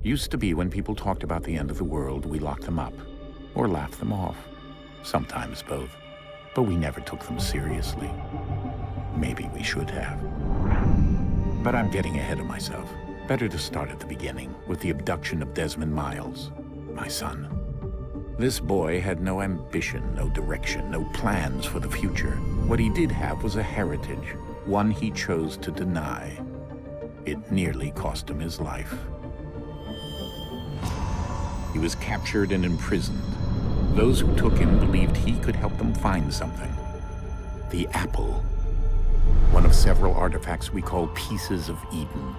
Used to be when people talked about the end of the world, we locked them up, or laughed them off. Sometimes both. But we never took them seriously. Maybe we should have. But I'm getting ahead of myself. Better to start at the beginning, with the abduction of Desmond Miles, my son. This boy had no ambition, no direction, no plans for the future. What he did have was a heritage, one he chose to deny. It nearly cost him his life. He was captured and imprisoned. Those who took him believed he could help them find something. The apple. One of several artifacts we call Pieces of Eden.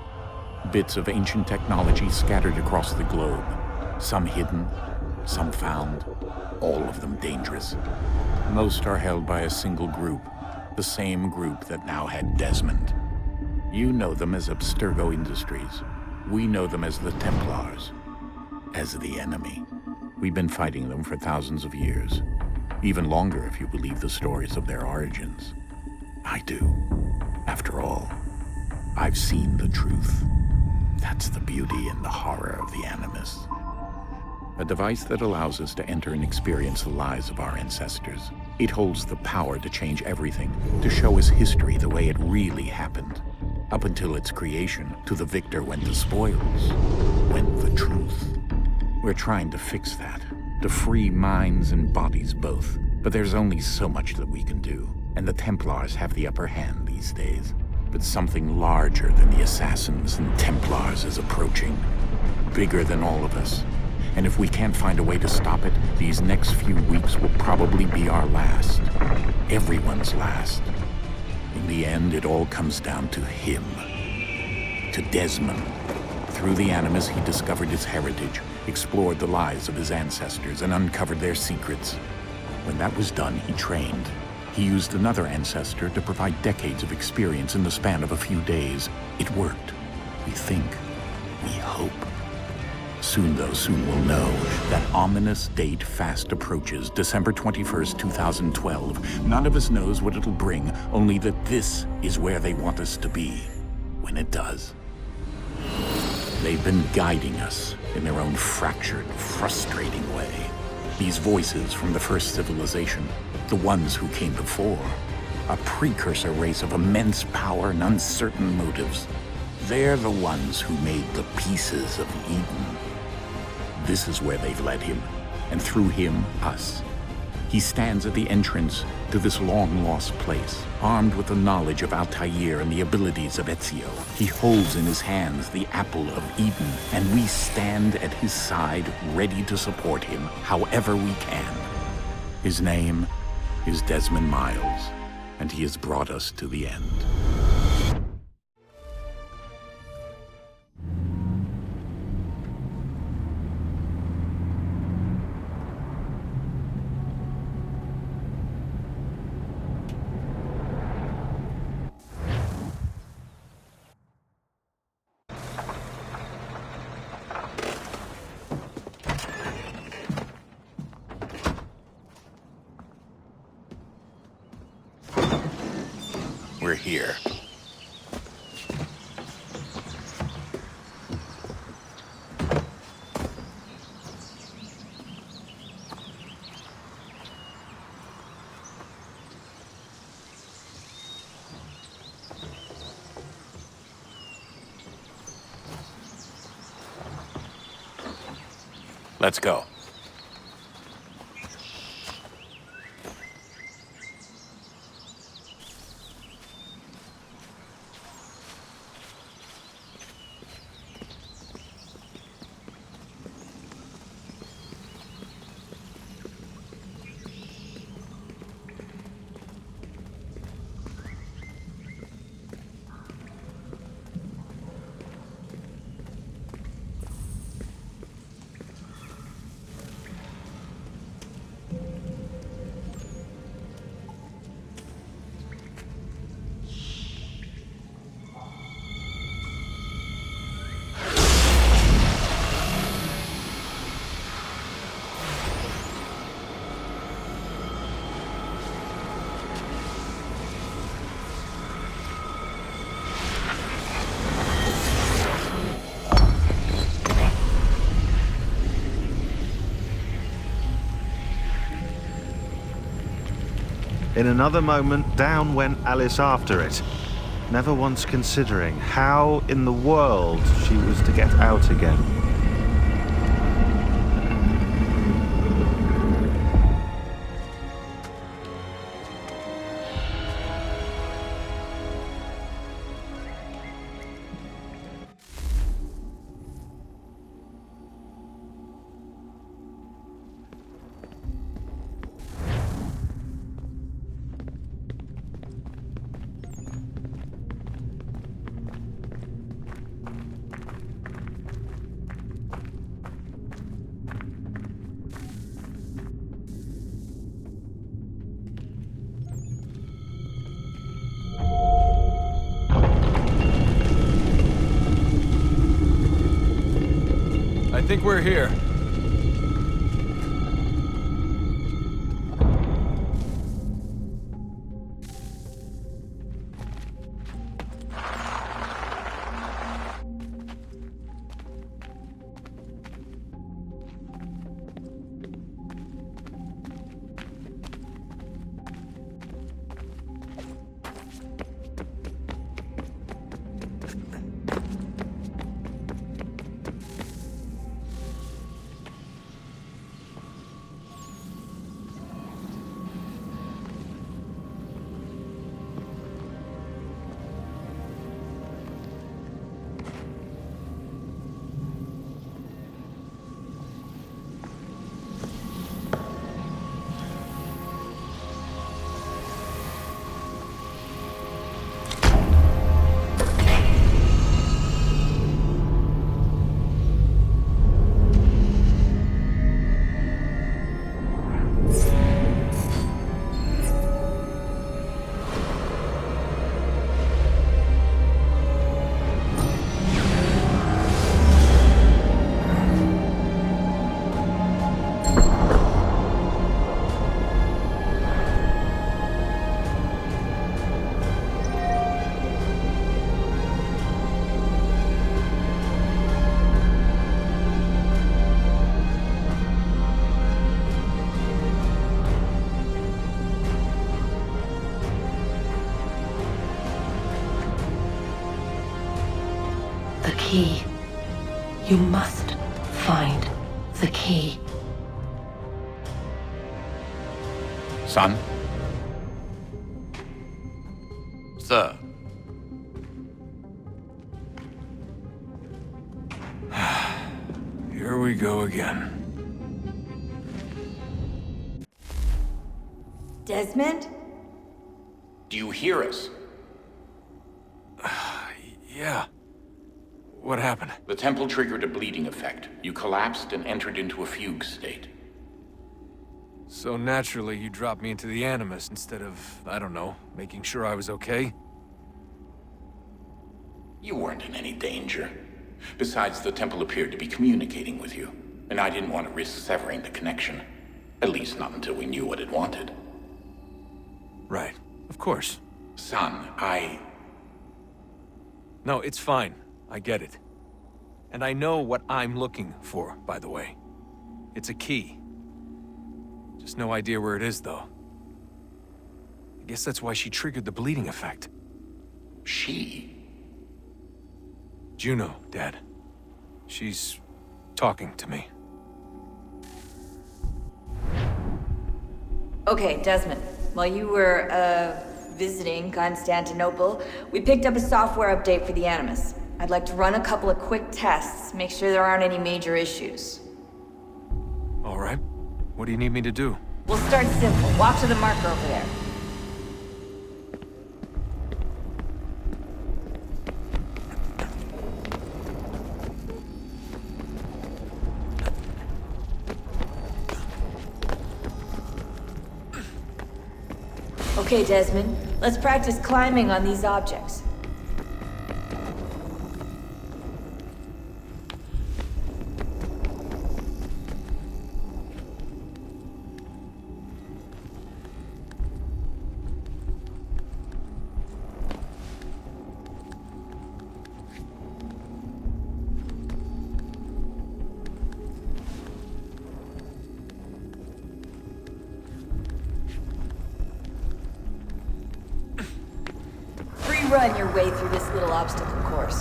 Bits of ancient technology scattered across the globe. Some hidden, some found, all of them dangerous. Most are held by a single group, the same group that now had Desmond. You know them as Abstergo Industries. We know them as the Templars, as the enemy. We've been fighting them for thousands of years, even longer if you believe the stories of their origins. I do. After all, I've seen the truth. That's the beauty and the horror of the Animus. A device that allows us to enter and experience the lives of our ancestors. It holds the power to change everything, to show us history the way it really happened. Up until its creation, to the victor went the spoils, went the truth. We're trying to fix that, to free minds and bodies both. But there's only so much that we can do, and the Templars have the upper hand these days. But something larger than the Assassins and Templars is approaching, bigger than all of us. And if we can't find a way to stop it, these next few weeks will probably be our last. Everyone's last. In the end, it all comes down to him. To Desmond. Through the Animus, he discovered his heritage, explored the lives of his ancestors, and uncovered their secrets. When that was done, he trained. He used another ancestor to provide decades of experience in the span of a few days. It worked. We think. We hope. Soon, though, soon we'll know. That ominous date fast approaches, December 21st, 2012. None of us knows what it'll bring, only that this is where they want us to be, when it does. They've been guiding us in their own fractured, frustrating way. These voices from the first civilization, the ones who came before, a precursor race of immense power and uncertain motives. They're the ones who made the Pieces of Eden. This is where they've led him, and through him, us. He stands at the entrance to this long-lost place, armed with the knowledge of Altair and the abilities of Ezio. He holds in his hands the Apple of Eden, and we stand at his side, ready to support him however we can. His name is Desmond Miles, and he has brought us to the end. We're here. Let's go. In another moment, down went Alice after it, never once considering how in the world she was to get out again. I think we're here. The key. You must find the key. Son? Sir. Here we go again. Desmond? Do you hear us? Yeah. What happened? The temple triggered a bleeding effect. You collapsed and entered into a fugue state. So naturally, you dropped me into the Animus instead of, I don't know, making sure I was okay? You weren't in any danger. Besides, the temple appeared to be communicating with you, and I didn't want to risk severing the connection. At least not until we knew what it wanted. Right. Of course. Son, No, it's fine. I get it. And I know what I'm looking for, by the way. It's a key. Just no idea where it is, though. I guess that's why she triggered the bleeding effect. She? Juno, Dad. She's talking to me. Okay, Desmond. While you were, visiting Constantinople, we picked up a software update for the Animus. I'd like to run a couple of quick tests, make sure there aren't any major issues. All right. What do you need me to do? We'll start simple. Walk to the marker over there. Okay, Desmond. Let's practice climbing on these objects. run your way through this little obstacle course.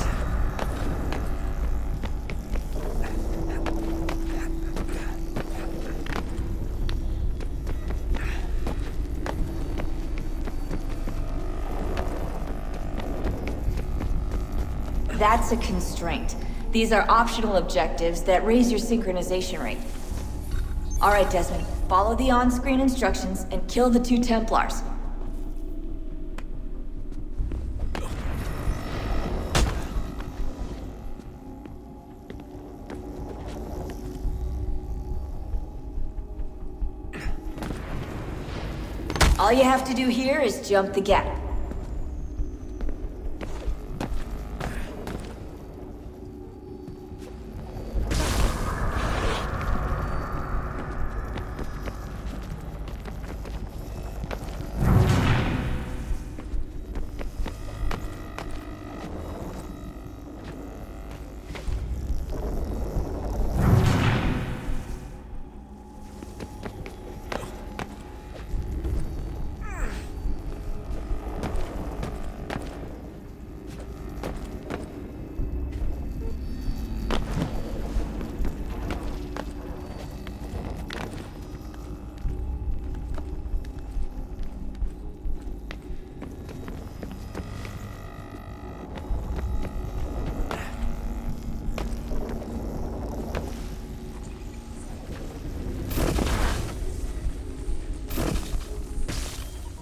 That's a constraint. These are optional objectives that raise your synchronization rate. All right, Desmond. Follow the on-screen instructions and kill the 2 Templars. All you have to do here is jump the gap.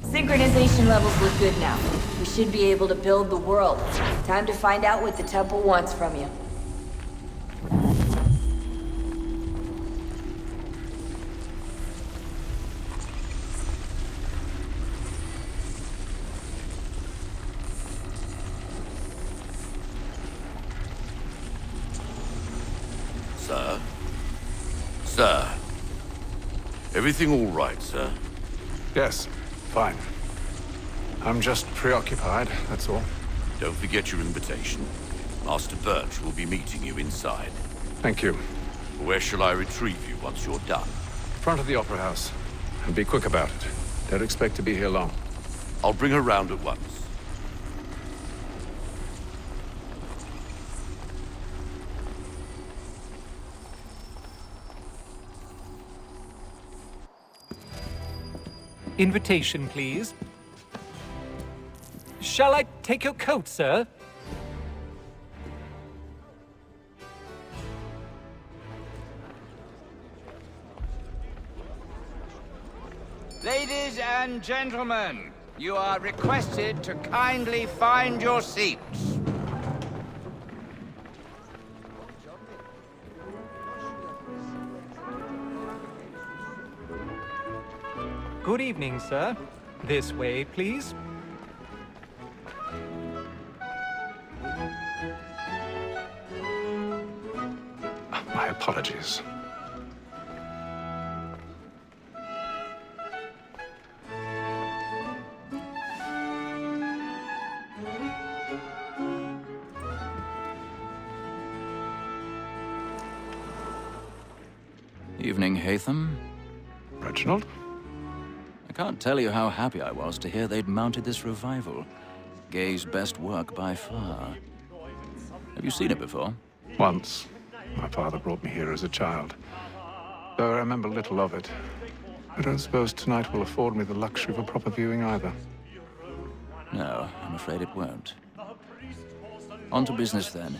Synchronization levels look good now. We should be able to build the world. Time to find out what the temple wants from you. Sir? Sir? Everything all right, sir? Yes, fine. I'm just preoccupied, that's all. Don't forget your invitation. Master Birch will be meeting you inside. Thank you. Where shall I retrieve you once you're done? Front of the Opera House. And be quick about it. Don't expect to be here long. I'll bring her round at once. Invitation, please. Shall I take your coat, sir? Ladies and gentlemen, you are requested to kindly find your seats. Good evening, sir. This way, please. My apologies. Evening, Haytham. Reginald? I can't tell you how happy I was to hear they'd mounted this revival. Gay's best work by far. Have you seen it before? Once. My father brought me here as a child. Though I remember little of it. I don't suppose tonight will afford me the luxury of a proper viewing either. No, I'm afraid it won't. On to business then.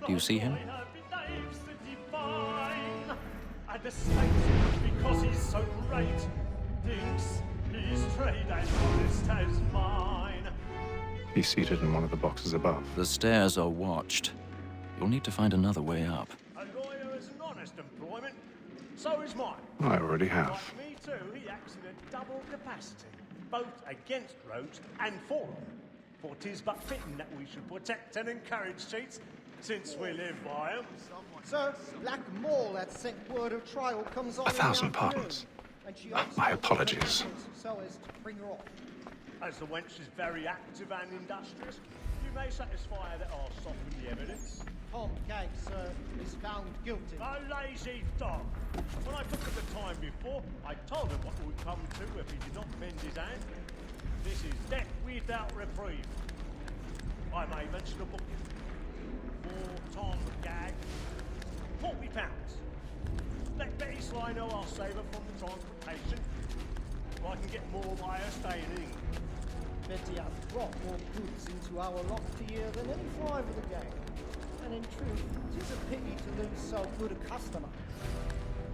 Do you see him? Because he's so great, thinks his trade as honest as mine. He's seated in one of the boxes above. The stairs are watched. You'll need to find another way up. A lawyer is an honest employment, so is mine. I already have. Like me too, he acts in a double capacity, both against rogues and for them. For 'tis but fitting that we should protect and encourage cheats, since we live by 'em. Sir, Black Mall had sent word of trial comes on. 1,000 pardons. My apologies. So as to bring her off. As the wench is very active and industrious, you may satisfy her that I'll soften the evidence. Tom Gag, sir, is found guilty. A lazy dog! When I took him the time before, I told him what would come to if he did not mend his hand. This is death without reprieve. I may mention a booking. For Tom Gag, £40. Let Betty Sly know I'll save her from the transportation. So I can get more by her staying in England. Betty has brought more goods into our loft here than any fly of the gang. And in truth, it is a pity to lose so good a customer.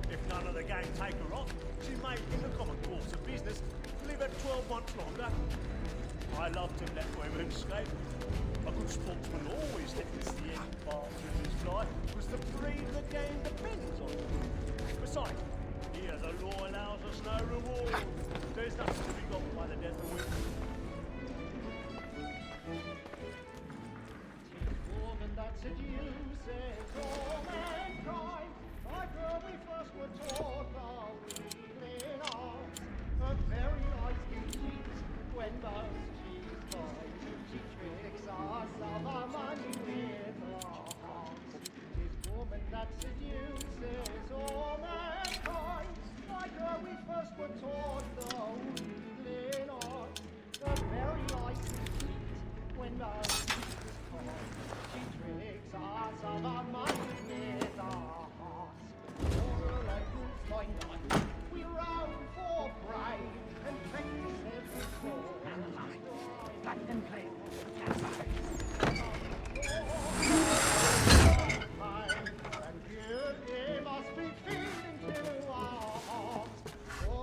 If none of the gang take her off, she may, in the common course of business, live at 12 months longer. I love to let women escape. A good sportsman always lets the end partridges fly, because the breed of the game depends on it. Besides, here the law allows us no reward. There's nothing to be got by the death of women. Woman that seduces all mankind, like her we first were taught the wheeling arms. A very nice beauty when most she's born. She tricks us of our money with her hearts. Tis woman that seduces all mankind, like her we first were taught the wheeling arms. A very nice beauty when most she tricks us of our money with our hearts. Moral and good find out. We round for pride and practice every fall. Stand and play.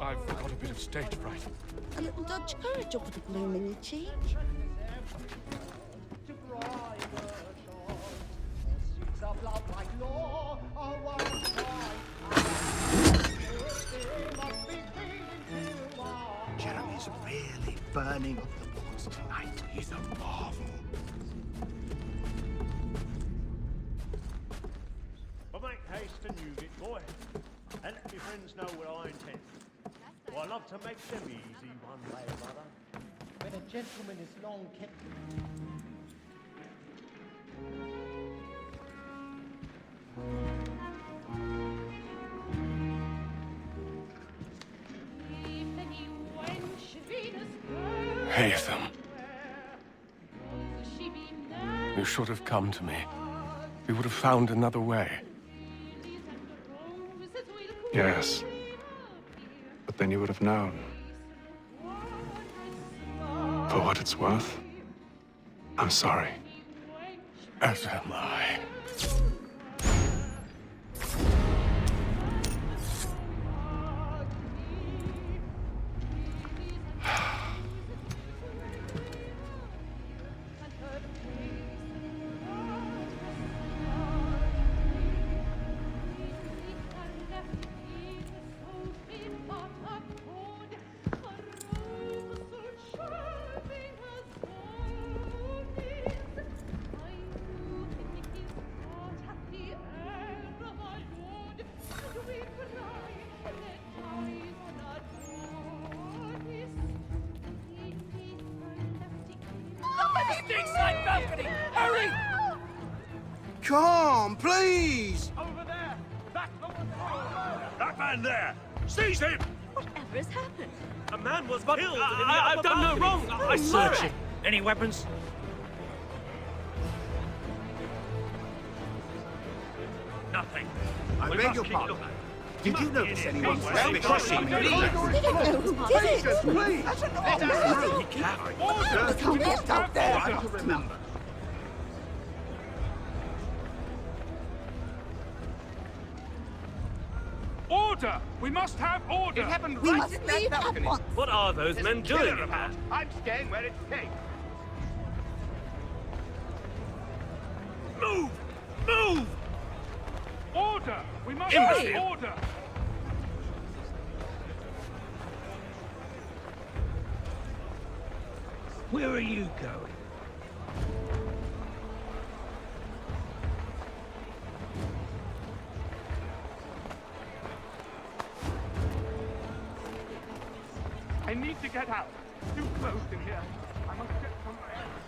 I've got a bit of stage fright. A little Dutch courage over the bloom in your cheek. Of love like law are one Jeremy's really burning up the boards tonight. He's a marvel. But make haste and use it, boy. And let your friends know what I intend. For I love to make them easy one way or other. when a gentleman is long kept. Haytham. You should have come to me. We would have found another way. Yes. But then you would have known. For what it's worth, I'm sorry. As am I. Hurry! Come, please! Over there! That man there! Seize him! Whatever has happened? A man was killed in the I've done no wrong! I swear it! Any weapons? Nothing. I beg your pardon. Did you notice anyone Well, crossing? We don't know who did it! Please! Come get out there! Try to remember. Order! We must have order! It happened We right must in that leave at balcony. once! What are those men doing in there? I'm staying where it's safe. Move! Move! Order! We must Imbecile. have order! Where are you going? I need to get out. Too close in here. I must get somewhere else.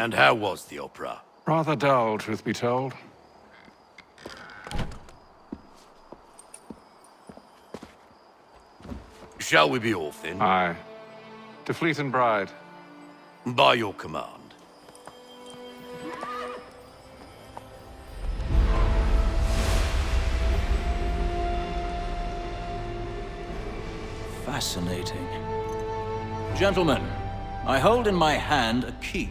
And how was the opera? Rather dull, truth be told. Shall we be off then? Aye. To Fleet and Bride. By your command. Fascinating. Gentlemen, I hold in my hand a key.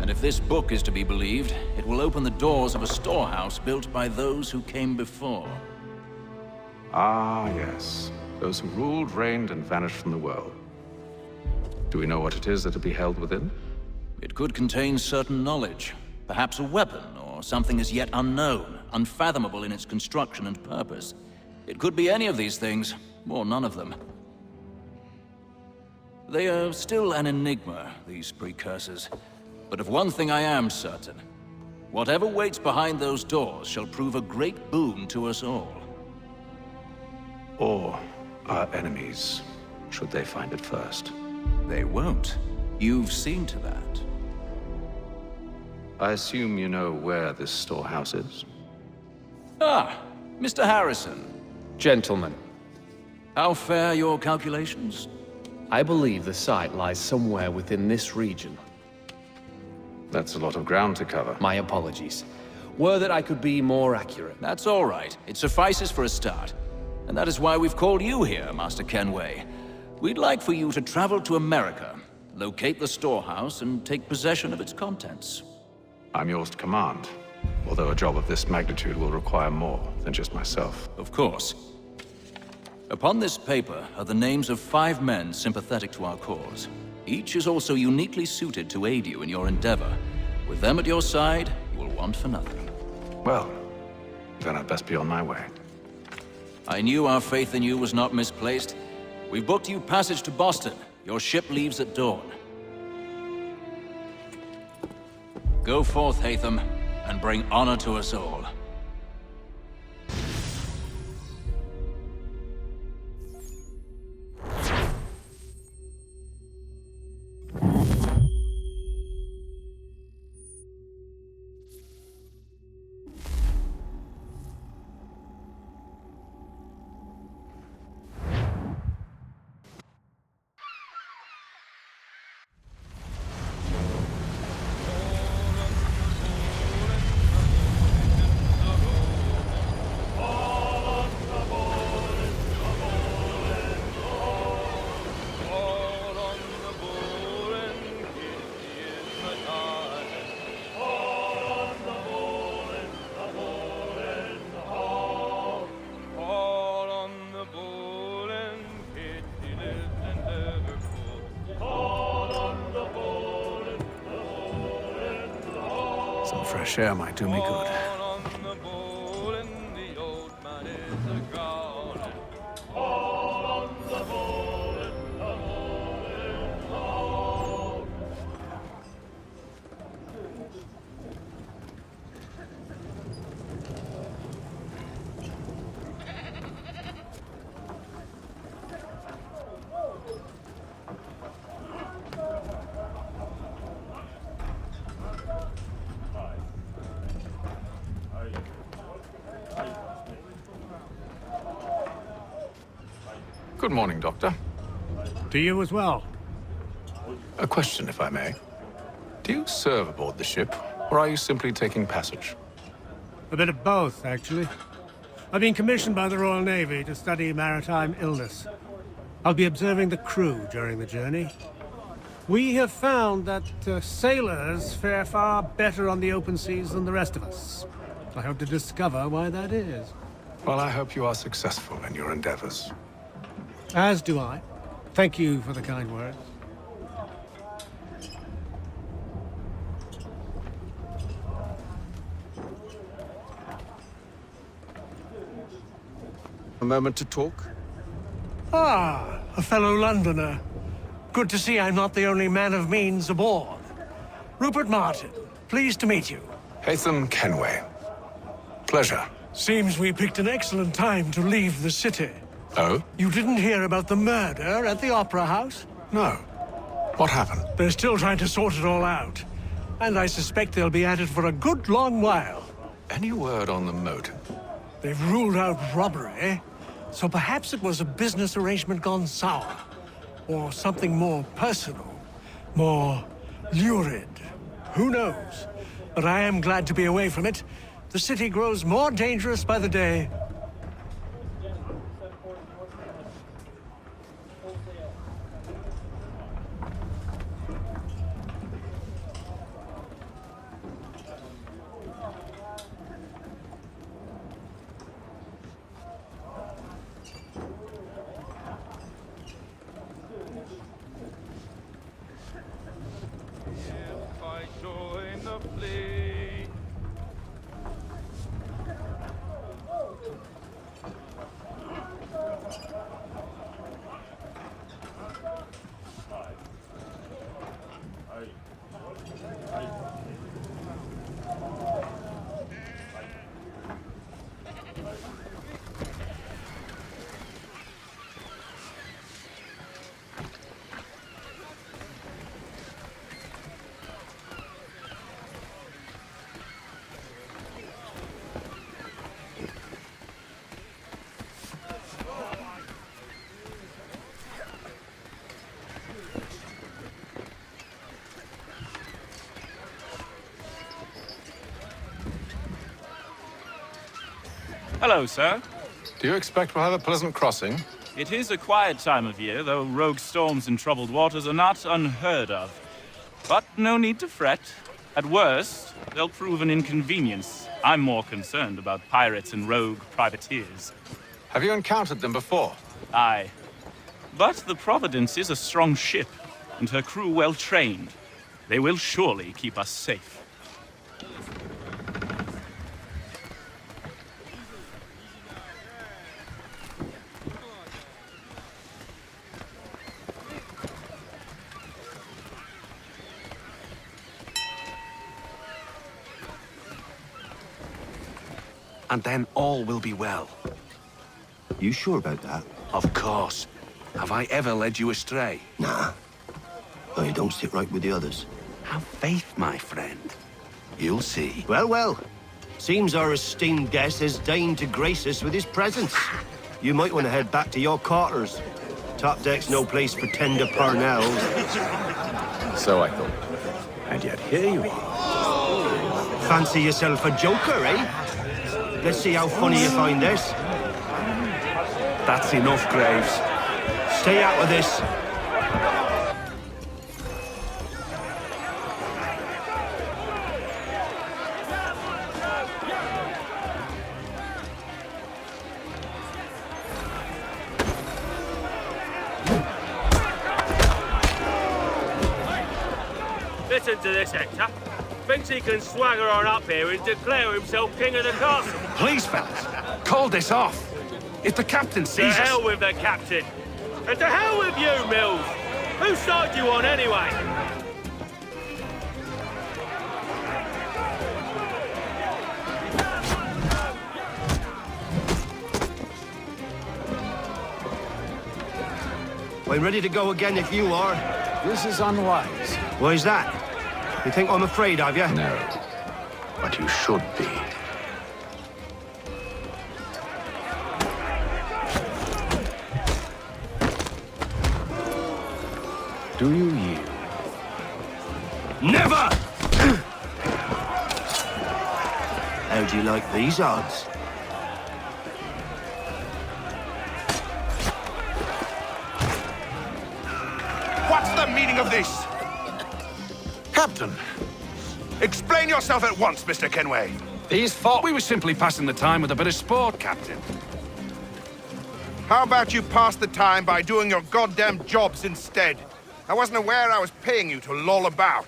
And if this book is to be believed, it will open the doors of a storehouse built by those who came before. Ah, yes. Those who ruled, reigned, and vanished from the world. Do we know what it is that will be held within? It could contain certain knowledge. Perhaps a weapon, or something as yet unknown, unfathomable in its construction and purpose. It could be any of these things, or none of them. They are still an enigma, these precursors. But of one thing I am certain. Whatever waits behind those doors shall prove a great boon to us all. Or our enemies, should they find it first. They won't. You've seen to that. I assume you know where this storehouse is? Ah, Mr. Harrison. Gentlemen, How fare your calculations? I believe the site lies somewhere within this region. That's a lot of ground to cover. My apologies. Were that I could be more accurate. That's all right. It suffices for a start. And that is why we've called you here, Master Kenway. We'd like for you to travel to America, locate the storehouse, and take possession of its contents. I'm yours to command, although a job of this magnitude will require more than just myself. Of course. Upon this paper are the names of 5 men sympathetic to our cause. Each is also uniquely suited to aid you in your endeavor. With them at your side, you will want for nothing. Well, then I'd best be on my way. I knew our faith in you was not misplaced. We've booked you passage to Boston. Your ship leaves at dawn. Go forth, Hatham, and bring honor to us all. Some fresh air might do me good. Good morning, Doctor. To you as well. A question, if I may. Do you serve aboard the ship, or are you simply taking passage? A bit of both, actually. I've been commissioned by the Royal Navy to study maritime illness. I'll be observing the crew during the journey. We have found that sailors fare far better on the open seas than the rest of us. I hope to discover why that is. Well, I hope you are successful in your endeavors. As do I. Thank you for the kind words. A moment to talk? Ah, a fellow Londoner. Good to see I'm not the only man of means aboard. Rupert Martin, pleased to meet you. Hatham Kenway. Pleasure. Seems we picked an excellent time to leave the city. Oh? You didn't hear about the murder at the Opera House? No. What happened? They're still trying to sort it all out. And I suspect they'll be at it for a good long while. Any word on the motive? They've ruled out robbery, so perhaps it was a business arrangement gone sour. Or something more personal, more lurid. Who knows? But I am glad to be away from it. The city grows more dangerous by the day. Hello, sir. Do you expect we'll have a pleasant crossing? It is a quiet time of year, though rogue storms and troubled waters are not unheard of. But no need to fret. At worst, they'll prove an inconvenience. I'm more concerned about pirates and rogue privateers. Have you encountered them before? Aye. But the Providence is a strong ship, and her crew well trained. They will surely keep us safe. And then all will be well. You sure about that? Of course. Have I ever led you astray? Nah. Oh, you don't sit right with the others. Have faith, my friend. You'll see. Well, well. Seems our esteemed guest has deigned to grace us with his presence. You might want to head back to your quarters. Top deck's no place for tender Parnells. So I thought. And yet here you are. Fancy yourself a joker, eh? Let's see how funny you find this. That's enough, Graves. Stay out of this. Listen to this, Hector. Thinks he can swagger on up here and declare himself king of the castle. Please, fellas, call this off. If the captain sees us... To hell with the captain. And to hell with you, Mills. Whose side you on, anyway? I'm ready to go again if you are. This is unwise. Why is that? You think I'm afraid of you? No. But you should be. Do you yield? Never! How do you like these odds? What's the meaning of this? Captain! Explain yourself at once, Mr. Kenway. These thought we were simply passing the time with a bit of sport, Captain. How about you pass the time by doing your goddamn jobs instead? I wasn't aware I was paying you to loll about.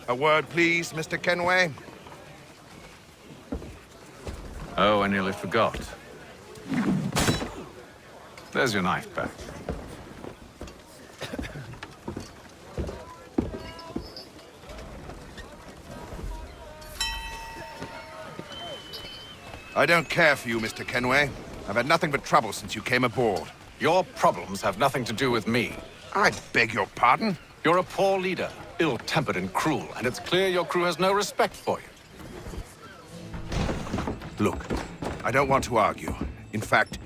A word, please, Mr. Kenway. Oh, I nearly forgot. There's your knife back. I don't care for you, Mr. Kenway. I've had nothing but trouble since you came aboard. Your problems have nothing to do with me. I beg your pardon? You're a poor leader, ill-tempered and cruel, and it's clear your crew has no respect for you. Look, I don't want to argue. In fact,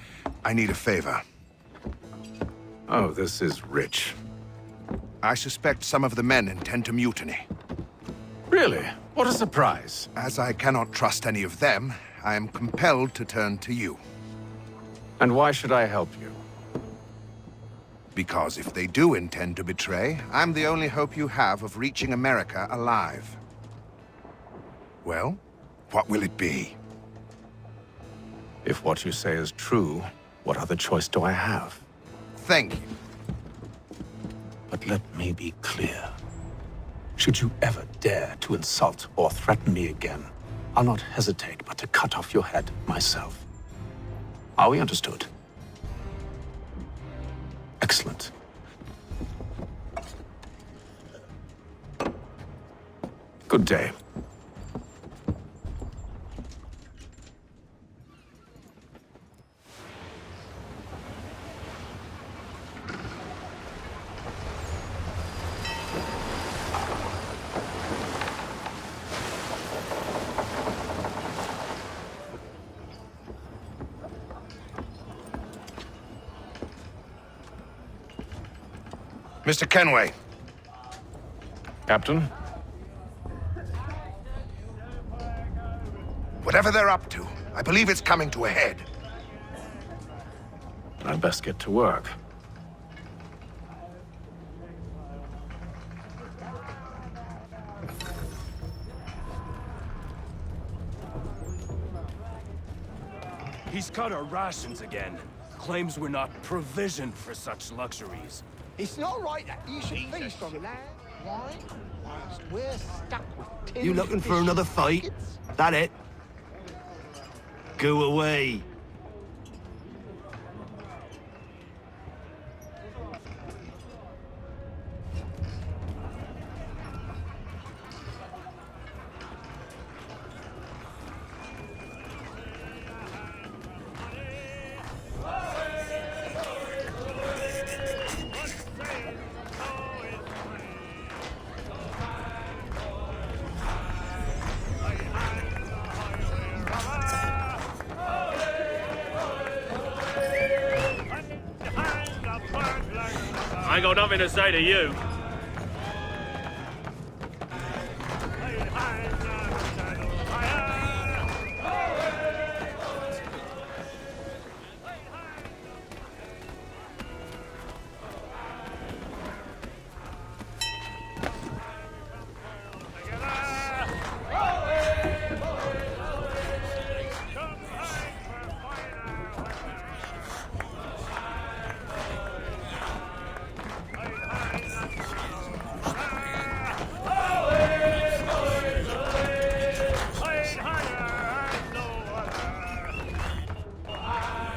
I need a favor. Oh, this is rich. I suspect some of the men intend to mutiny. Really? What a surprise. As I cannot trust any of them, I am compelled to turn to you. And why should I help you? Because if they do intend to betray, I'm the only hope you have of reaching America alive. Well, what will it be? If what you say is true, what other choice do I have? Thank you. But let me be clear. Should you ever dare to insult or threaten me again, I'll not hesitate but to cut off your head myself. Are we understood? Excellent. Good day. Mr. Kenway. Captain? Whatever they're up to, I believe it's coming to a head. I'd best get to work. He's cut our rations again. Claims we're not provisioned for such luxuries. It's not right that you should feast on land, wine, whilst we're stuck with tin. You looking for another fight? That it? Go away. I ain't got nothing to say to you.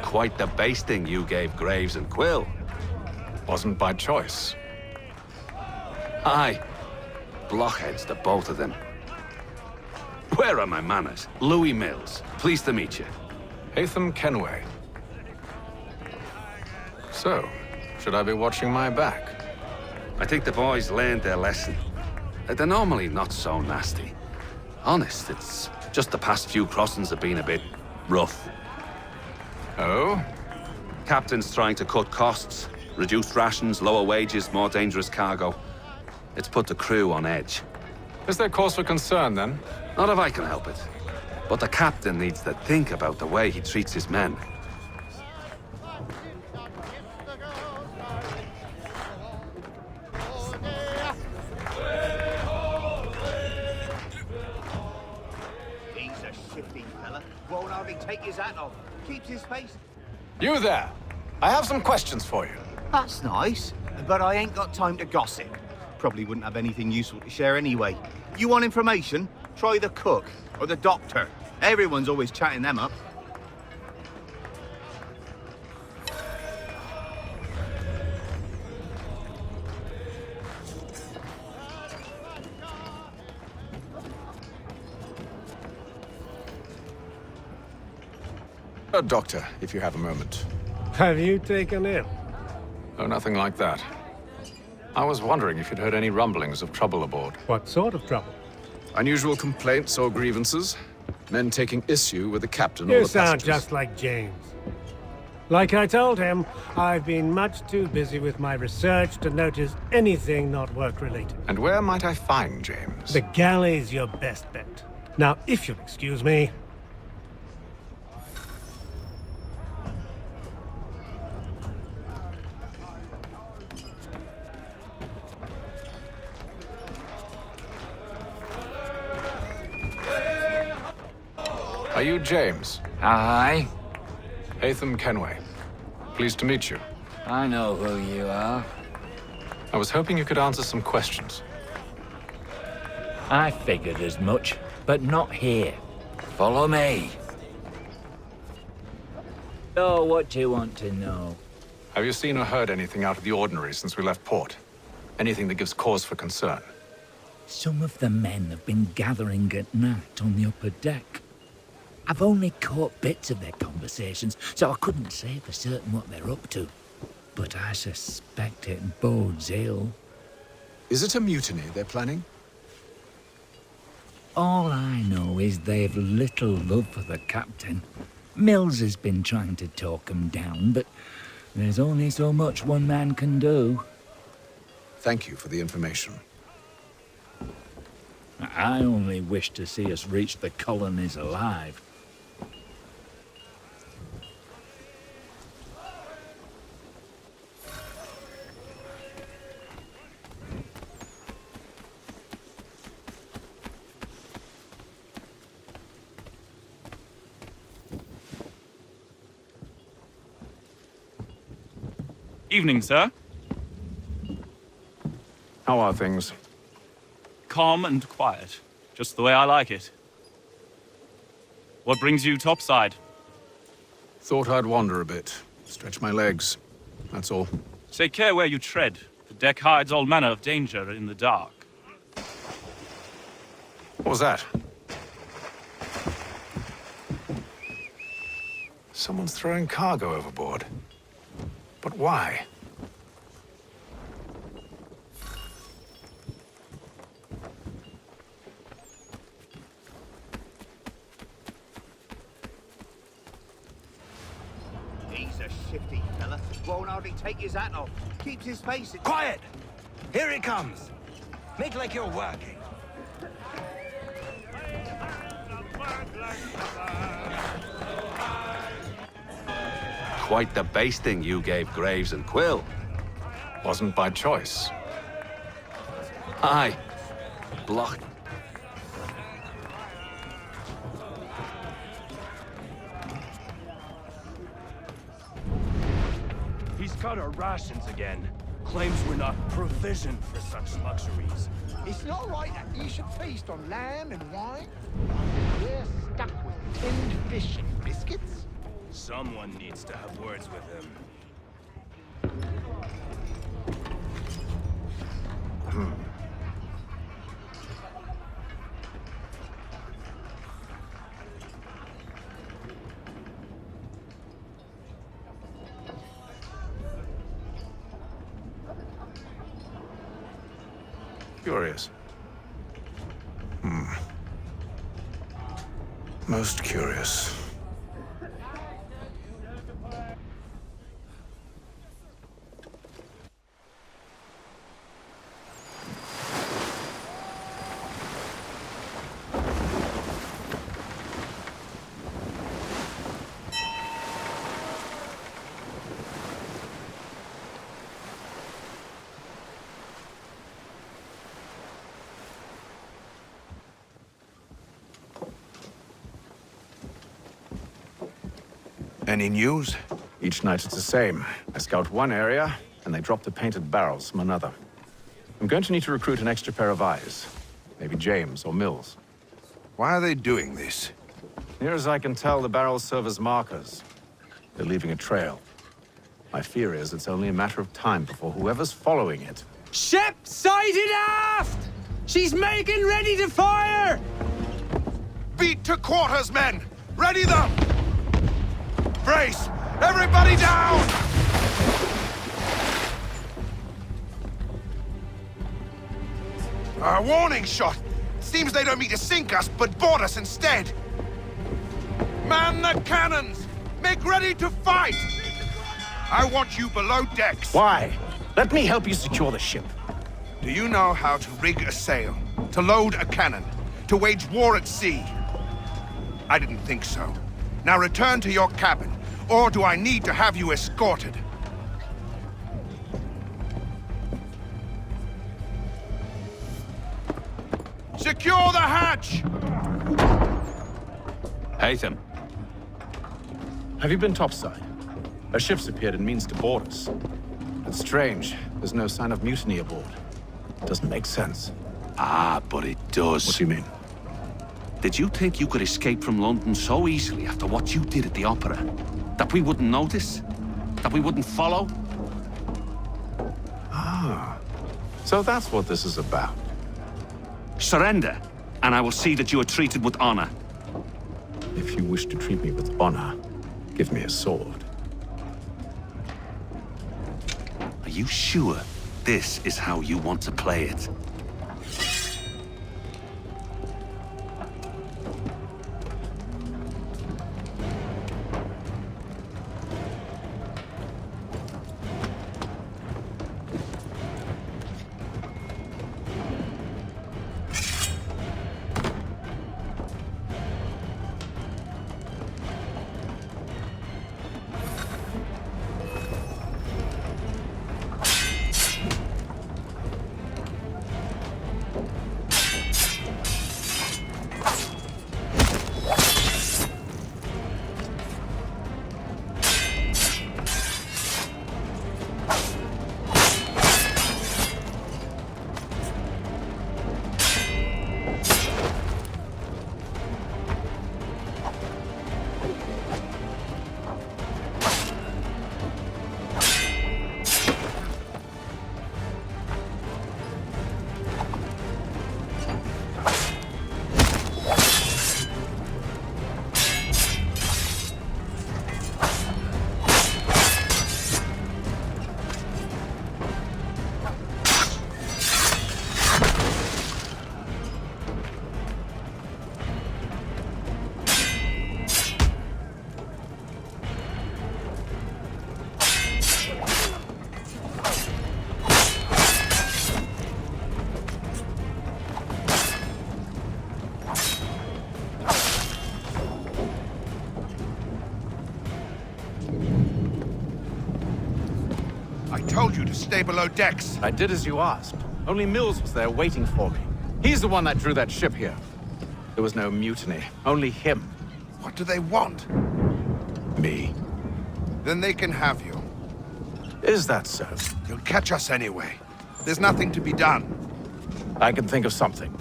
Quite the basting you gave Graves and Quill. Wasn't by choice. Aye. Blockheads, the both of them. Where are my manners? Louis Mills. Pleased to meet you. Haytham Kenway. So, should I be watching my back? I think the boys learned their lesson. They're normally not so nasty. Honest, it's just the past few crossings have been a bit rough. Oh? Captain's trying to cut costs. Reduced rations, lower wages, more dangerous cargo. It's put the crew on edge. Is there cause for concern, then? Not if I can help it. But the captain needs to think about the way he treats his men. He's a shifty fella. Won't hardly take his hat off. Keeps his face. You there! I have some questions for you. That's nice, but I ain't got time to gossip. Probably wouldn't have anything useful to share anyway. You want information? Try the cook or the doctor. Everyone's always chatting them up. Doctor, if you have a moment. Have you taken ill? Oh, nothing like that. I was wondering if you'd heard any rumblings of trouble aboard. What sort of trouble? Unusual complaints or grievances? Men taking issue with the captain or You the sound passengers? just like James. Like I told him, I've been much too busy with my research to notice anything not work-related. And where might I find James? The galley's your best bet. Now, if you'll excuse me... Are you James? Aye. Hatham Kenway. Pleased to meet you. I know who you are. I was hoping you could answer some questions. I figured as much, but not here. Follow me. So, what do you want to know? Have you seen or heard anything out of the ordinary since we left port? Anything that gives cause for concern? Some of the men have been gathering at night on the upper deck. I've only caught bits of their conversations, so I couldn't say for certain what they're up to. But I suspect it bodes ill. Is it a mutiny they're planning? All I know is they've little love for the captain. Mills has been trying to talk 'em down, but there's only so much one man can do. Thank you for the information. I only wish to see us reach the colonies alive. Evening, sir. How are things? Calm and quiet. Just the way I like it. What brings you topside? Thought I'd wander a bit. Stretch my legs. That's all. Take care where you tread. The deck hides all manner of danger in the dark. What was that? Someone's throwing cargo overboard. But why? He's a shifty fella. Won't hardly take his hat off. Keeps his face... Quiet! Here he comes. Make like you're working. Quite the basting you gave Graves and Quill. Wasn't by choice. Aye. Blocked. He's cut our rations again. Claims we're not provisioned for such luxuries. It's not right that you should feast on lamb and wine. We're stuck with tinned fish and biscuits. Someone needs to have words with him. Curious. Most curious. Any news? Each night it's the same. I scout one area, and they drop the painted barrels from another. I'm going to need to recruit an extra pair of eyes. Maybe James or Mills. Why are they doing this? Near as I can tell, the barrels serve as markers. They're leaving a trail. My fear is it's only a matter of time before whoever's following it... Ship sighted aft! She's making ready to fire! Beat to quarters, men! Ready them! Brace! Everybody down! A warning shot! Seems they don't mean to sink us, but board us instead! Man the cannons! Make ready to fight! I want you below decks. Why? Let me help you secure the ship. Do you know how to rig a sail? To load a cannon? To wage war at sea? I didn't think so. Now return to your cabin, or do I need to have you escorted? Secure the hatch! Haytham. Have you been topside? A ship's appeared and means to board us. It's strange. There's no sign of mutiny aboard. Doesn't make sense. Ah, but it does. What do you mean? Did you think you could escape from London so easily after what you did at the opera? That we wouldn't notice? That we wouldn't follow? Ah. So that's what this is about. Surrender, and I will see that you are treated with honor. If you wish to treat me with honor, give me a sword. Are you sure this is how you want to play it? I told you to stay below decks. I did as you asked. Only Mills was there waiting for me. He's the one that drew that ship here. There was no mutiny, only him. What do they want? Me. Then they can have you. Is that so? You'll catch us anyway. There's nothing to be done. I can think of something.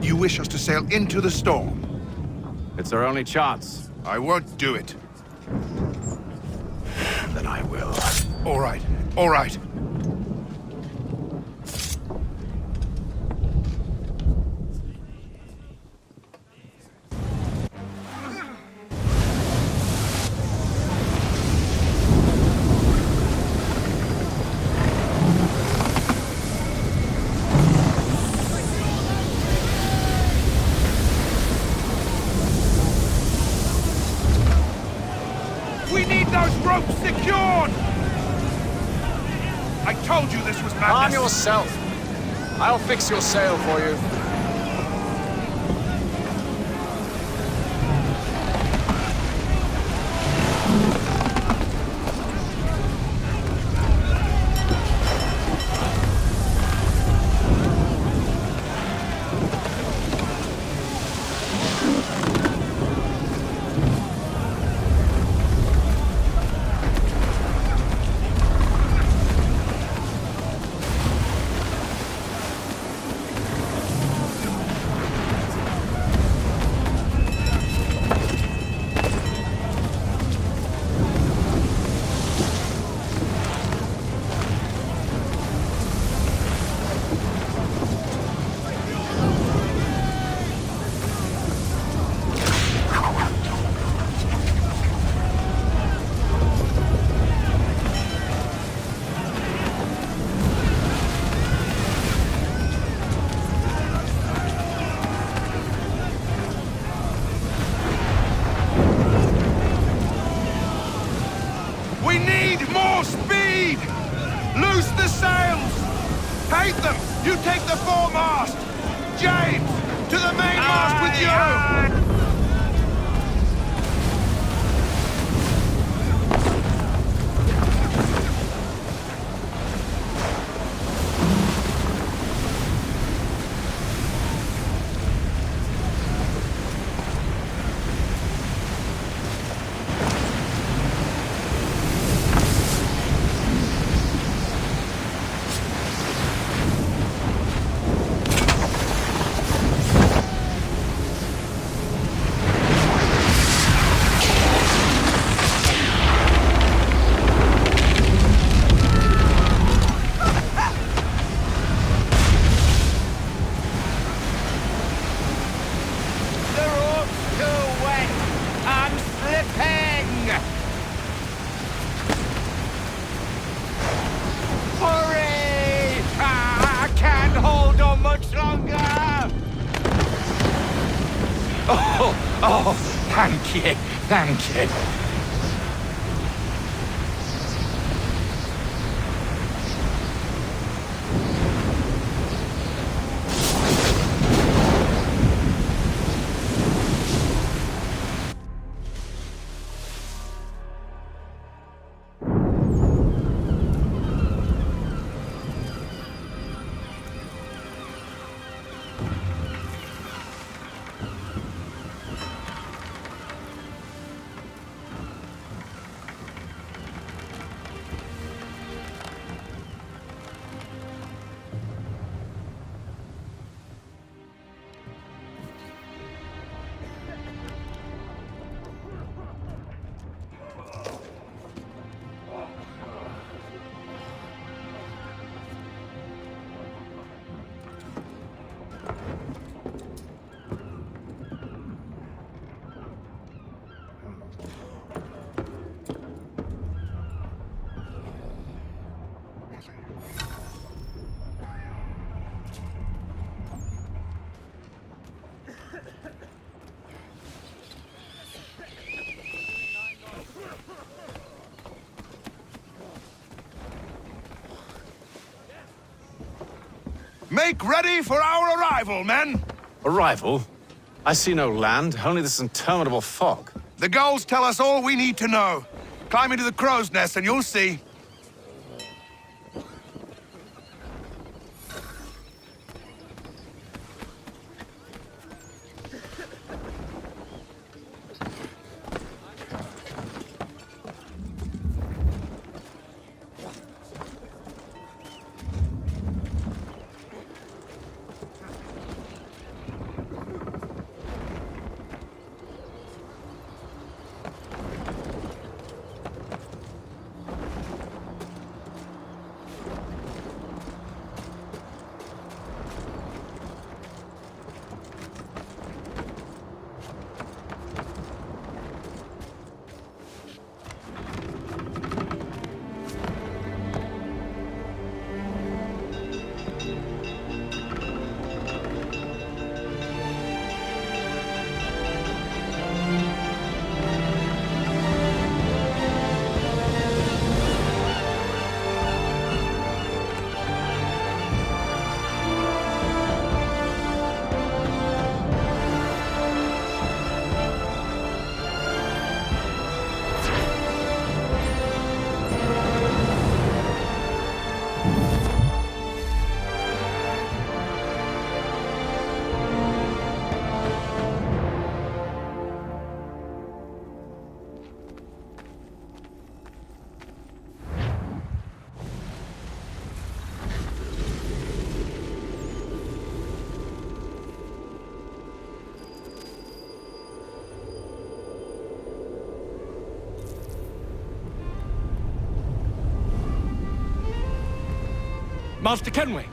You wish us to sail into the storm? It's our only chance. I won't do it. Then I will. All right, all right. We need those ropes secured! I told you this was madness. Arm yourself. I'll fix your sail for you. You take the foremast! James, to the mainmast with you! Oh, thank you, thank you. Make ready for our arrival, men! Arrival? I see no land, only this interminable fog. The gulls tell us all we need to know. Climb into the crow's nest and you'll see. Master Kenway!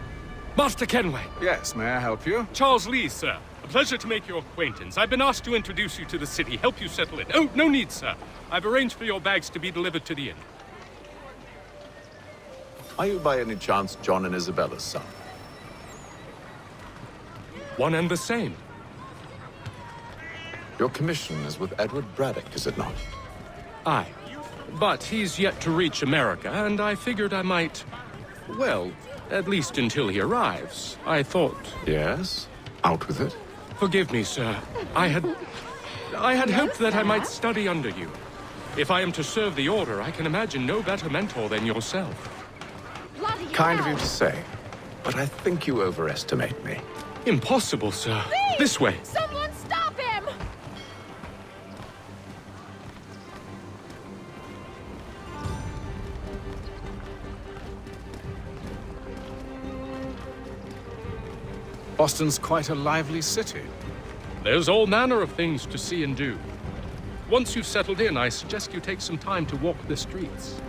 Master Kenway! Yes, may I help you? Charles Lee, sir. A pleasure to make your acquaintance. I've been asked to introduce you to the city, help you settle in. Oh, no need, sir. I've arranged for your bags to be delivered to the inn. Are you by any chance John and Isabella's son? One and the same. Your commission is with Edward Braddock, is it not? Aye. But he's yet to reach America, and I figured I might, well, At least until he arrives. I thought... Yes? Out with it. Forgive me, sir. I had hoped that I might study under you. If I am to serve the Order, I can imagine no better mentor than yourself. Kind of you to say, but I think you overestimate me. Impossible, sir. Thief! This way. Someone stop him! Boston's quite a lively city. There's all manner of things to see and do. Once you've settled in, I suggest you take some time to walk the streets.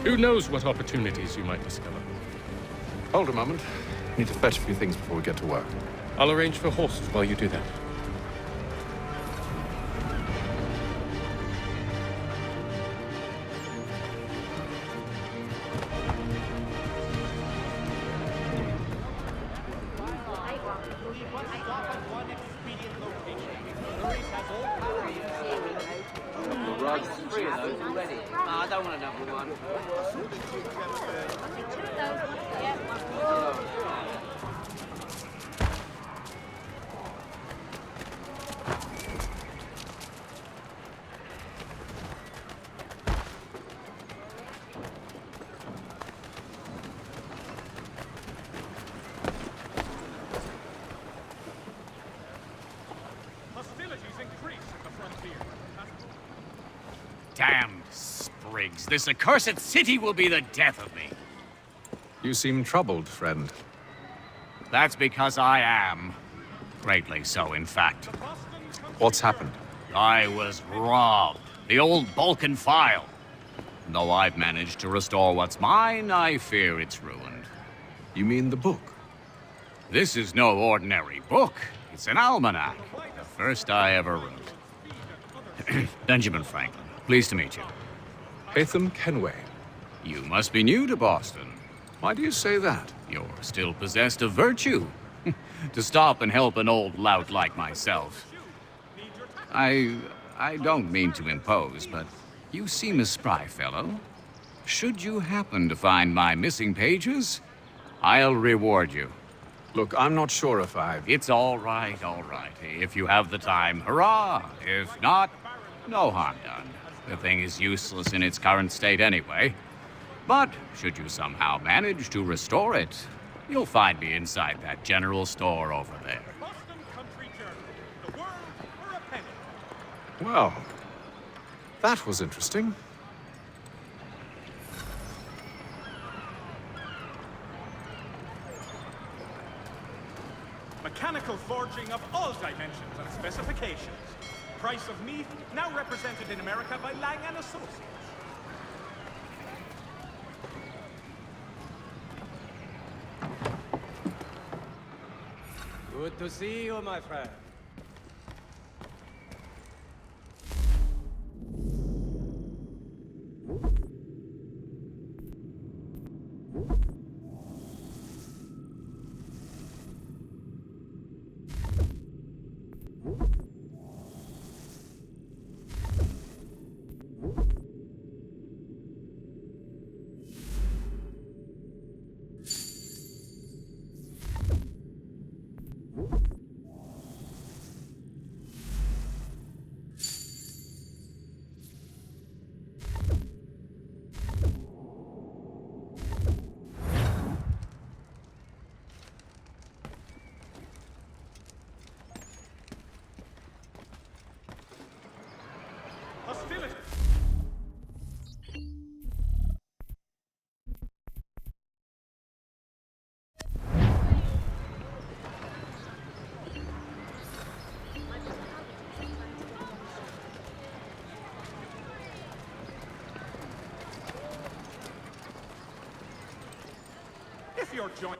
Who knows what opportunities you might discover. Hold a moment. Need to fetch a few things before we get to work. I'll arrange for horses while you do that. I don't want another one. Hostilities increase at the frontier. Damned sprigs. This accursed city will be the death of me. You seem troubled, friend. That's because I am. Greatly so, in fact. What's happened? I was robbed. The old Balkan file. Though I've managed to restore what's mine, I fear it's ruined. You mean the book? This is no ordinary book. It's an almanac. The first I ever wrote. Benjamin Franklin. Pleased to meet you. Haytham Kenway. You must be new to Boston. Why do you say that? You're still possessed of virtue. To stop and help an old lout like myself. I don't mean to impose, but you seem a spry fellow. Should you happen to find my missing pages, I'll reward you. Look, I'm not sure if I've... It's all right, all right. If you have the time, hurrah! If not, no harm done. The thing is useless in its current state anyway. But should you somehow manage to restore it, you'll find me inside that general store over there. Well, that was interesting. Mechanical forging of all dimensions and specifications. Price of meat now represented in America by Lang & Associates. Good to see you, my friend. If you're joined